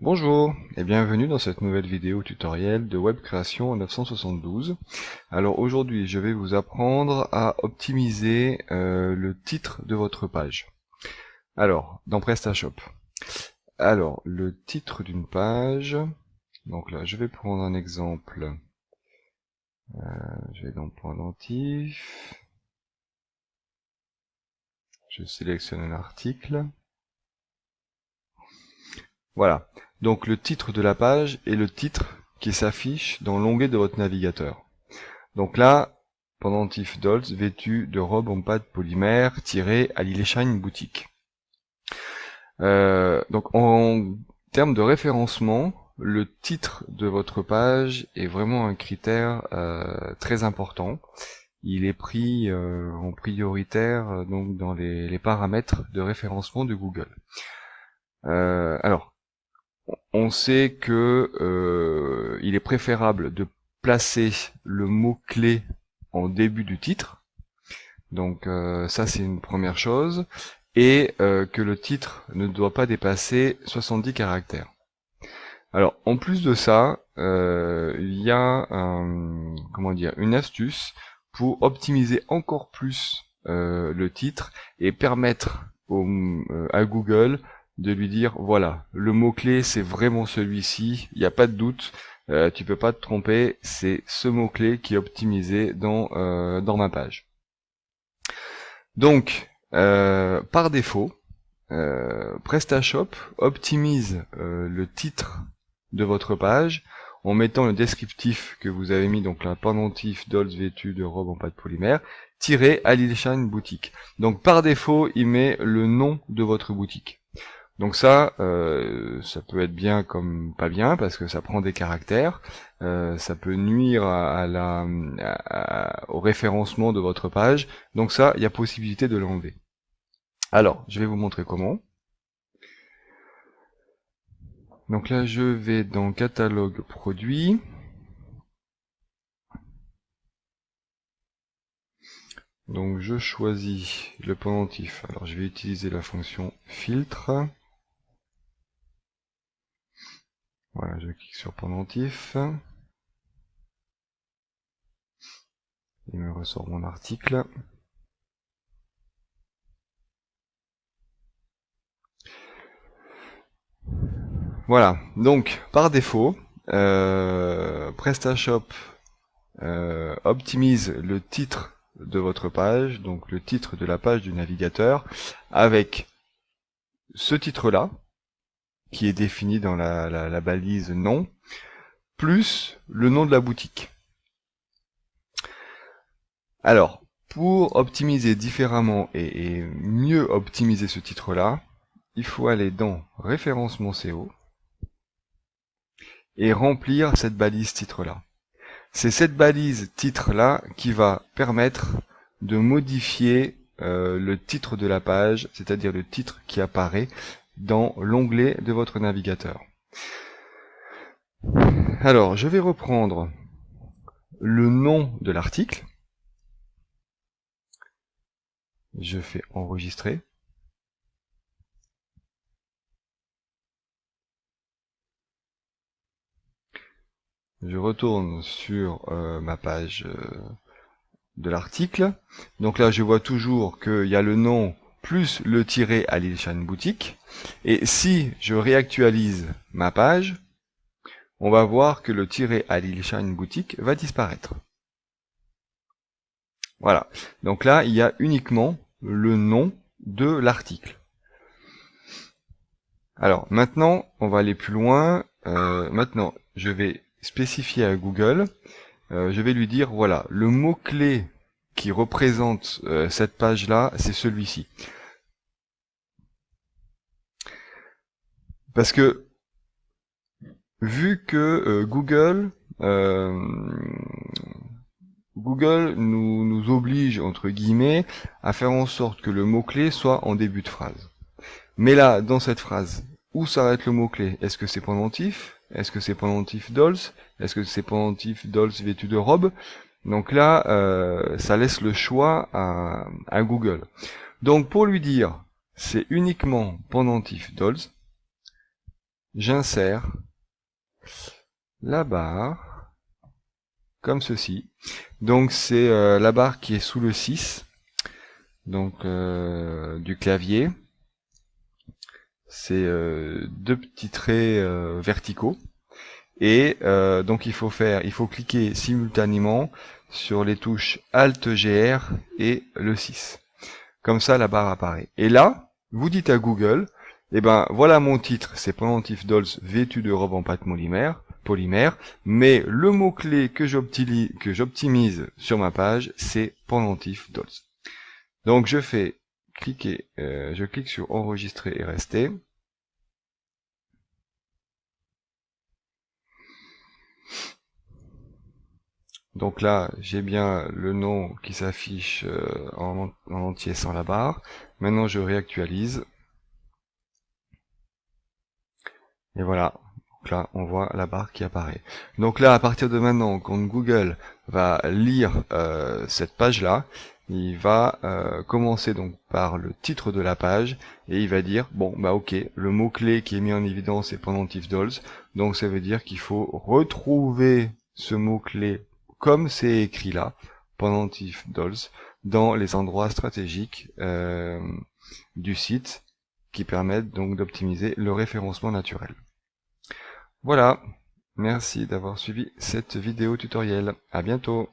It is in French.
Bonjour et bienvenue dans cette nouvelle vidéo tutoriel de web création en 972. Alors aujourd'hui je vais vous apprendre à optimiser le titre de votre page. Alors dans PrestaShop. Alors le titre d'une page, donc là je vais prendre un exemple, je vais dans pendentif, je sélectionne un article. Voilà, donc le titre de la page est le titre qui s'affiche dans l'onglet de votre navigateur. Donc là, pendentif Dolls vêtu de robe en pâte polymère tiré à l'Ileshine boutique. Donc en termes de référencement, le titre de votre page est vraiment un critère très important. Il est pris en prioritaire donc dans les paramètres de référencement de Google. Alors, on sait que il est préférable de placer le mot-clé en début du titre. Donc ça c'est une première chose. Et que le titre ne doit pas dépasser 70 caractères. Alors en plus de ça, il y a une astuce pour optimiser encore plus le titre et permettre à Google de lui dire voilà, le mot-clé c'est vraiment celui-ci, il n'y a pas de doute, tu peux pas te tromper, c'est ce mot-clé qui est optimisé dans ma page. Donc, par défaut, PrestaShop optimise le titre de votre page en mettant le descriptif que vous avez mis, donc la pendentif Dolls vêtu de robe en pâte polymère, tiré à l'Ileshine boutique. Donc par défaut, il met le nom de votre boutique. Donc ça peut être bien comme pas bien, parce que ça prend des caractères, ça peut nuire au référencement de votre page, donc ça, il y a possibilité de l'enlever. Alors, je vais vous montrer comment. Donc là, je vais dans catalogue produits. Donc je choisis le pendentif. Alors je vais utiliser la fonction filtre. Voilà, je clique sur pendentif. Il me ressort mon article. Voilà, donc par défaut, PrestaShop optimise le titre de votre page, donc le titre de la page du navigateur, avec ce titre-là, qui est défini dans la balise nom, plus le nom de la boutique. Alors, pour optimiser différemment et mieux optimiser ce titre-là, il faut aller dans référencement SEO et remplir cette balise titre-là. C'est cette balise titre-là qui va permettre de modifier le titre de la page, c'est-à-dire le titre qui apparaît dans l'onglet de votre navigateur. Alors, je vais reprendre le nom de l'article. Je fais enregistrer. Je retourne sur ma page de l'article. Donc là, je vois toujours qu'il y a le nom plus le tiret à l'Ileshine boutique. Et si je réactualise ma page, on va voir que le tiret à l'Ileshine boutique va disparaître. Voilà. Donc là, il y a uniquement le nom de l'article. Alors maintenant, on va aller plus loin. Maintenant, je vais spécifier à Google. Je vais lui dire, voilà, le mot-clé qui représente cette page-là, c'est celui-ci. Parce que, vu que Google nous oblige, entre guillemets, à faire en sorte que le mot-clé soit en début de phrase. Mais là, dans cette phrase, où s'arrête le mot-clé? Est-ce que c'est pendentif? Est-ce que c'est pendentif Dolls? Est-ce que c'est pendentif Dolls vêtu de robe? Donc là, ça laisse le choix à Google. Donc pour lui dire, c'est uniquement pendentif Dolls, j'insère la barre comme ceci. Donc c'est la barre qui est sous le 6, donc du clavier. C'est deux petits traits verticaux. Et donc il faut cliquer simultanément sur les touches Alt GR et le 6. Comme ça la barre apparaît. Et là, vous dites à Google, eh ben voilà mon titre, c'est Pendentif Dolls vêtu de robe en pâte polymère, mais le mot-clé que j'optimise sur ma page, c'est Pendentif Dolls. Donc je clique sur enregistrer et rester. Donc là, j'ai bien le nom qui s'affiche en entier sans la barre. Maintenant, je réactualise. Et voilà. Donc là, on voit la barre qui apparaît. Donc là, à partir de maintenant, quand Google va lire cette page-là, il va commencer donc par le titre de la page et il va dire bon bah ok, le mot-clé qui est mis en évidence est Pendentif Dolls, donc ça veut dire qu'il faut retrouver ce mot-clé comme c'est écrit là, Pendentif Dolls, dans les endroits stratégiques du site qui permettent donc d'optimiser le référencement naturel. Voilà, merci d'avoir suivi cette vidéo tutoriel. À bientôt.